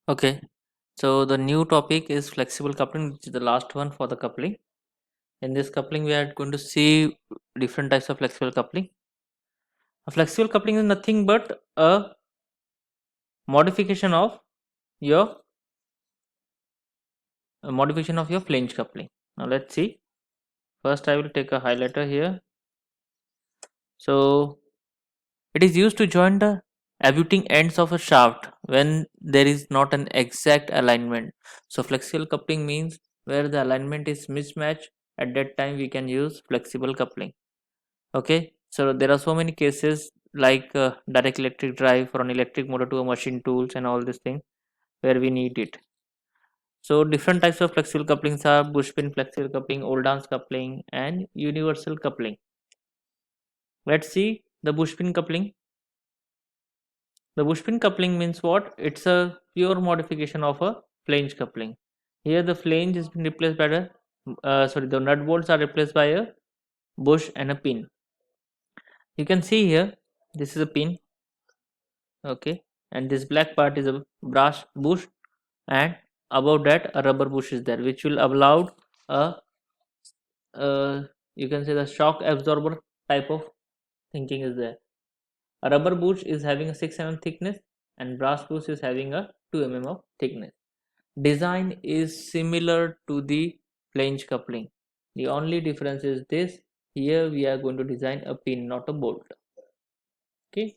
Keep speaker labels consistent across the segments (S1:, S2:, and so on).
S1: Okay, so the new topic is flexible coupling, which is the last one for the coupling. In this coupling, we are going to see different types of flexible coupling. A flexible coupling is nothing but a modification of your flange coupling. Now let's see. First, I will take a highlighter here. So it is used to join the abutting ends of a shaft when there is not an exact alignment. So flexible coupling means where the alignment is mismatched. At that time, we can use flexible coupling. Okay, so there are so many cases like direct electric drive for an electric motor to a machine tools and all these things where we need it. So different types of flexible couplings are bushpin flexible coupling, Oldham's coupling, and universal coupling. Let's see the bushpin coupling. The bushpin coupling means what? It's a pure modification of a flange coupling. Here the flange has been replaced by the nut bolts are replaced by a bush and a pin. You can see here this is a pin, okay, and this black part is a brass bush, and above that a rubber bush is there, which will allow a you can say the shock absorber type of thinking is there. A rubber bush is having a 6 mm thickness and brass bush is having a 2 mm of thickness. Design is similar to the flange coupling. The only difference is this: here we are going to design a pin, not a bolt. Okay,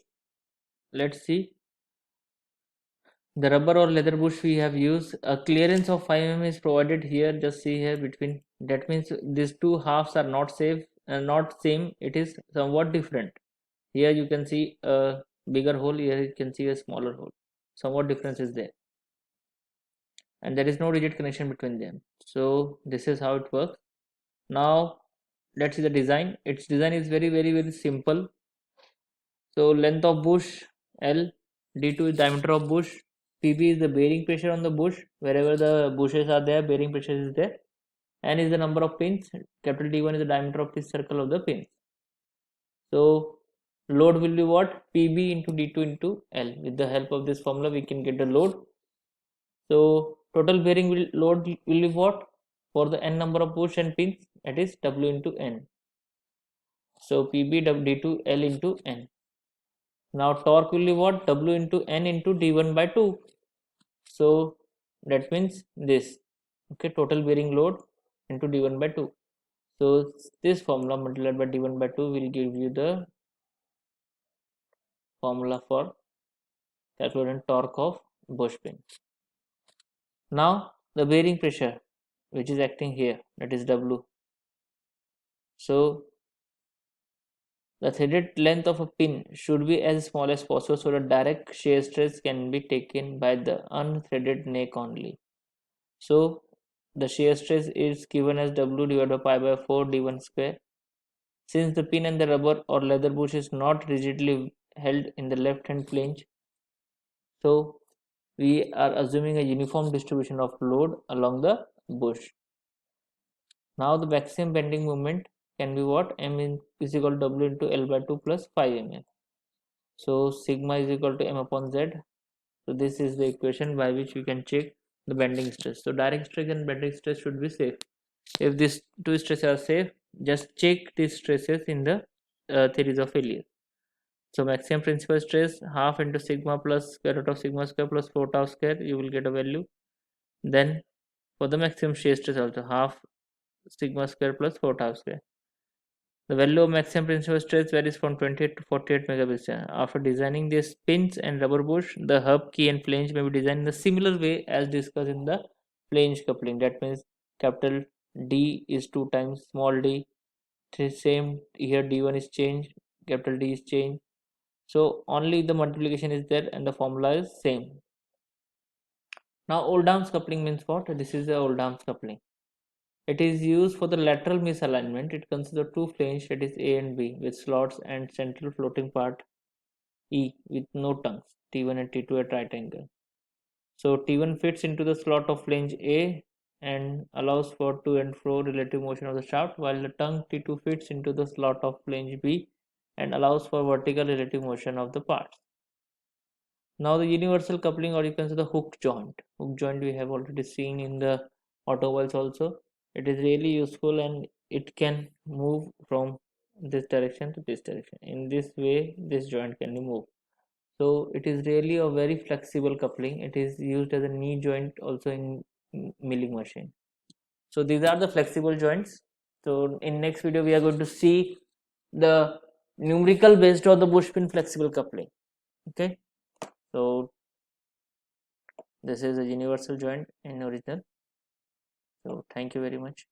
S1: let's see. The rubber or leather bush we have used, a clearance of 5 mm is provided here. Just see here between, that means these two halves are not safe and not same, it is somewhat different. Here you can see a bigger hole, here you can see a smaller hole, somewhat difference is there, and there is no rigid connection between them. So this is how it works. Now let's see the design. Its design is very simple. So length of bush L, d2 is diameter of bush, pb is the bearing pressure on the bush, wherever the bushes are there bearing pressure is there, n is the number of pins, capital D1 is the diameter of this circle of the pins. So load will be what? pb into d2 into L. With the help of this formula we can get the load. So total bearing load will be what? For the n number of bush and pins, that is W into n. So pb d2 L into n. Now torque will be what? W into n into d1 by 2. So that means this, okay, total bearing load into d1 by 2. So this formula multiplied by d1 by 2 will give you the formula for calculating torque of bush pin. Now the bearing pressure which is acting here, that is W. So the threaded length of a pin should be as small as possible so that direct shear stress can be taken by the unthreaded neck only. So the shear stress is given as W divided by pi by 4 d1 square. Since the pin and the rubber or leather bush is not rigidly held in the left hand flange, so we are assuming a uniform distribution of load along the bush. Now the maximum bending moment can be what? Is equal to W into L by 2 plus 5 mm. So sigma is equal to m upon z. So this is the equation by which we can check the bending stress. So direct stress and bending stress should be safe. If these two stresses are safe, just check these stresses in the theories of failure. So maximum principal stress half into sigma plus square root of sigma square plus 4 tau square, you will get a value. Then for the maximum shear stress also half sigma square plus 4 tau square. The value of maximum principal stress varies from 28 to 48 megapascal. After designing these pins and rubber bush, the hub, key and flange may be designed in a similar way as discussed in the flange coupling. That means capital D is 2 times small d. Same here, D1 is changed, capital D is changed. So only the multiplication is there and the formula is same. Now Oldham's coupling means what? This is the Oldham's coupling. It is used for the lateral misalignment. It consists of two flanges, that is A and B, with slots and central floating part E with no tongues, T1 and T2 at right angle. So T1 fits into the slot of flange A and allows for to and fro relative motion of the shaft, while the tongue T2 fits into the slot of flange B and allows for vertical relative motion of the parts. Now the universal coupling, or you can say the hook joint. Hook joint we have already seen in the automobiles also. It is really useful and it can move from this direction to this direction. In this way, this joint can be moved. So it is really a very flexible coupling. It is used as a knee joint also in milling machine. So these are the flexible joints. So in next video we are going to see the numerical based on the bush pin flexible coupling. Okay, so this is a universal joint in original. So thank you very much.